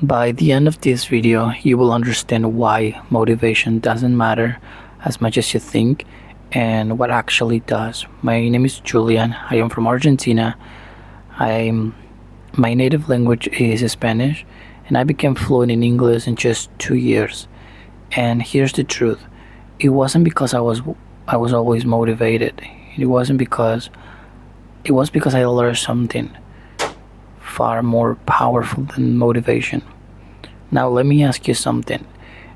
By the end of this video, you will understand why motivation doesn't matter as much as you think and what actually does. My name is Julian. I am from Argentina. I'm My native language is Spanish, and I became fluent in English in just 2 years. And here's the truth. It wasn't because I was always motivated. It wasn't because it was because I learned something far more powerful than motivation. Now, let me ask you something.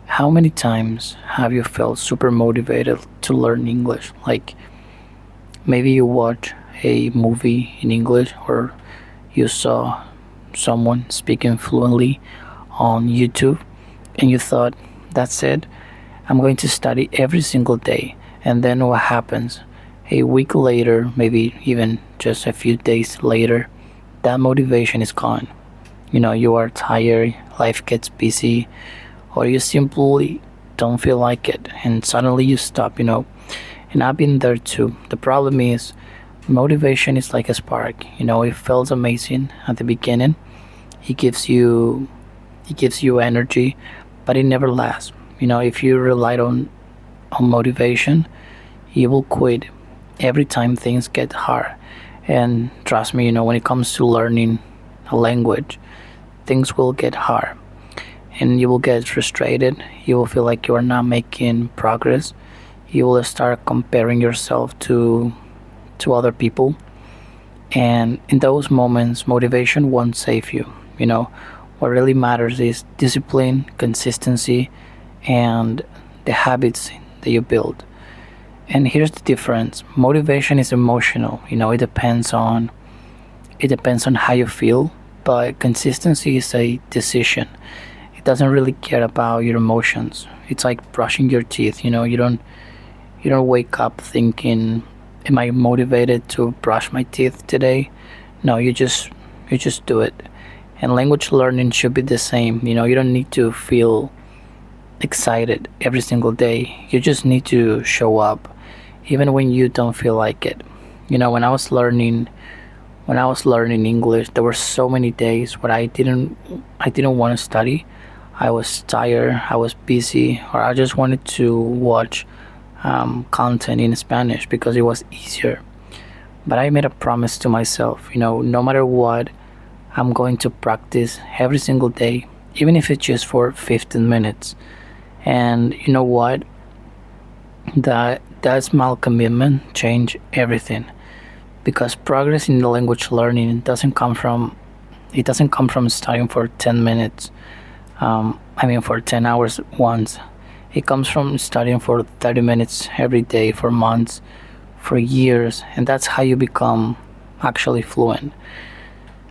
How many times have you felt super motivated to learn English? Like maybe you watch a movie in English or you saw someone speaking fluently on YouTube and you thought, that's it, I'm going to study every single day. And then what happens? A week later, maybe even just a few days later, that motivation is gone. You are tired, life gets busy, or you simply don't feel like it, and suddenly you stop. And I've been there too. The problem is, motivation is like a spark. It feels amazing at the beginning. It gives you, it gives you energy, but it never lasts. If you relied on motivation, you will quit every time things get hard. And trust me, when it comes to learning a language, things will get hard and you will get frustrated. You will feel like you are not making progress. You will start comparing yourself to other people. And in those moments, motivation won't save you. What really matters is discipline, consistency, and the habits that you build. And here's the difference. Motivation is emotional. It depends on how you feel, but consistency is a decision. It doesn't really care about your emotions. It's like brushing your teeth. You don't wake up thinking, am I motivated to brush my teeth today? No, you just do it. And language learning should be the same. You don't need to feel excited every single day. You just need to show up even when you don't feel like it. When I was learning English, there were so many days where I didn't want to study. I was tired, I was busy, or I just wanted to watch content in Spanish because it was easier. But I made a promise to myself, no matter what, I'm going to practice every single day, even if it's just for 15 minutes. And you know what? That small commitment changed everything, because progress in the language learning doesn't come from studying for 10 minutes. For 10 hours once. It comes from studying for 30 minutes every day for months, for years, and that's how you become actually fluent.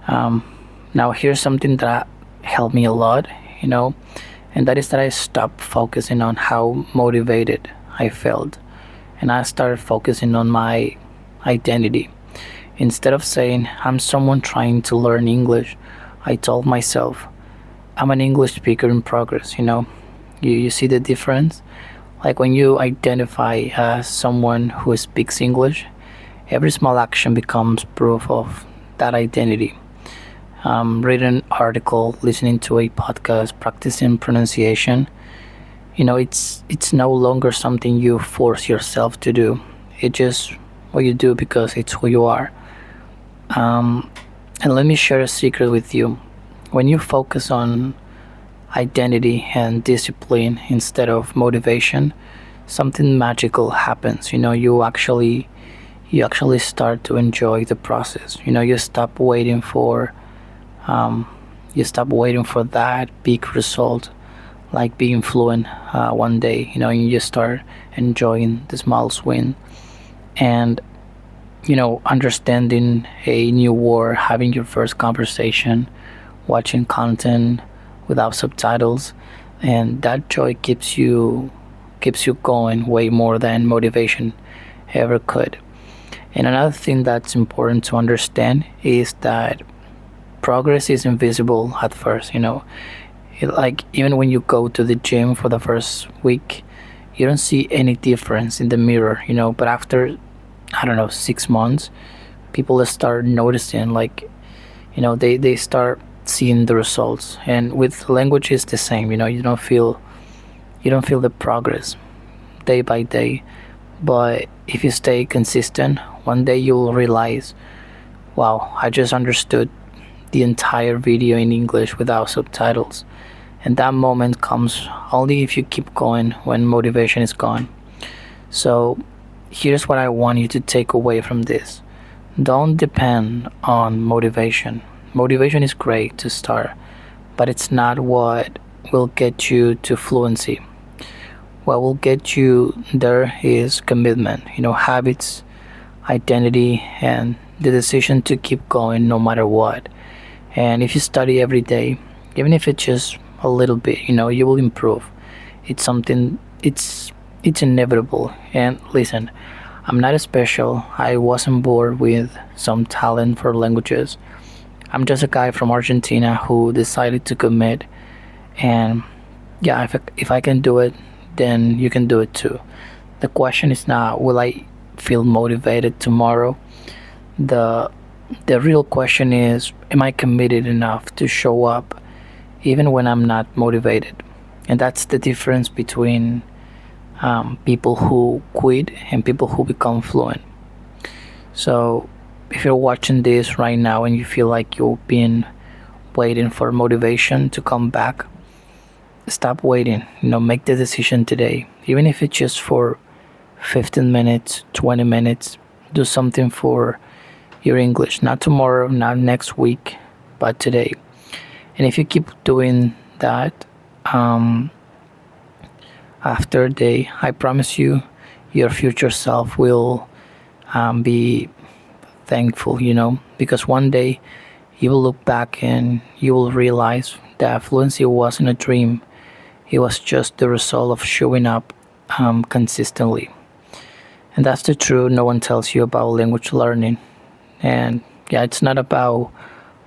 Now, here's something that helped me a lot, and that is that I stopped focusing on how motivated I felt, and I started focusing on my identity. Instead of saying I'm someone trying to learn English, I told myself I'm an English speaker in progress. You see the difference? Like when you identify as someone who speaks English, every small action becomes proof of that identity. Reading an article, listening to a podcast, practicing pronunciation. It's no longer something you force yourself to do. It's just what you do because it's who you are. Um, and let me share a secret with you. When you focus on identity and discipline instead of motivation, something magical happens. You actually start to enjoy the process. Um, you stop waiting for that big result, like being fluent one day. And you just start enjoying the small win. And understanding a new word, having your first conversation, watching content without subtitles, and that joy keeps you going way more than motivation ever could. And another thing that's important to understand is that progress is invisible at first. Like even when you go to the gym for the first week, you don't see any difference in the mirror. But after, I don't know, 6 months, people start noticing, like, they start seeing the results. And with language it's the same, you don't feel the progress day by day. But if you stay consistent, one day you'll realize, wow, I just understood the entire video in English without subtitles. And that moment comes only if you keep going when motivation is gone. So here's what I want you to take away from this. Don't depend on motivation. Motivation is great to start, but it's not what will get you to fluency. What will get you there is commitment, habits, identity, and the decision to keep going no matter what. And if you study every day, even if it's just a little bit, you will improve. It's something, it's inevitable. And listen, I'm not special. I wasn't born with some talent for languages. I'm just a guy from Argentina who decided to commit. And yeah, if I can do it, then you can do it too. The question is not, will I feel motivated tomorrow? The the real question is, am I committed enough to show up even when I'm not motivated? And that's the difference between people who quit and people who become fluent. So if you're watching this right now and you feel like you've been waiting for motivation to come back, stop waiting. Make the decision today. Even if it's just for 15 minutes, 20 minutes, do something for your English. Not tomorrow, not next week, but today. And if you keep doing that, after a day, I promise you, your future self will be thankful, because one day you will look back and you will realize that fluency wasn't a dream. It was just the result of showing up consistently. And that's the truth no one tells you about language learning. And yeah, it's not about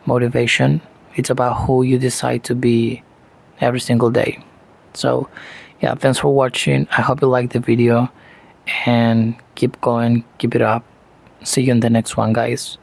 motivation, it's about who you decide to be every single day. So, yeah, thanks for watching. I hope you liked the video and keep going, keep it up. See you in the next one, guys.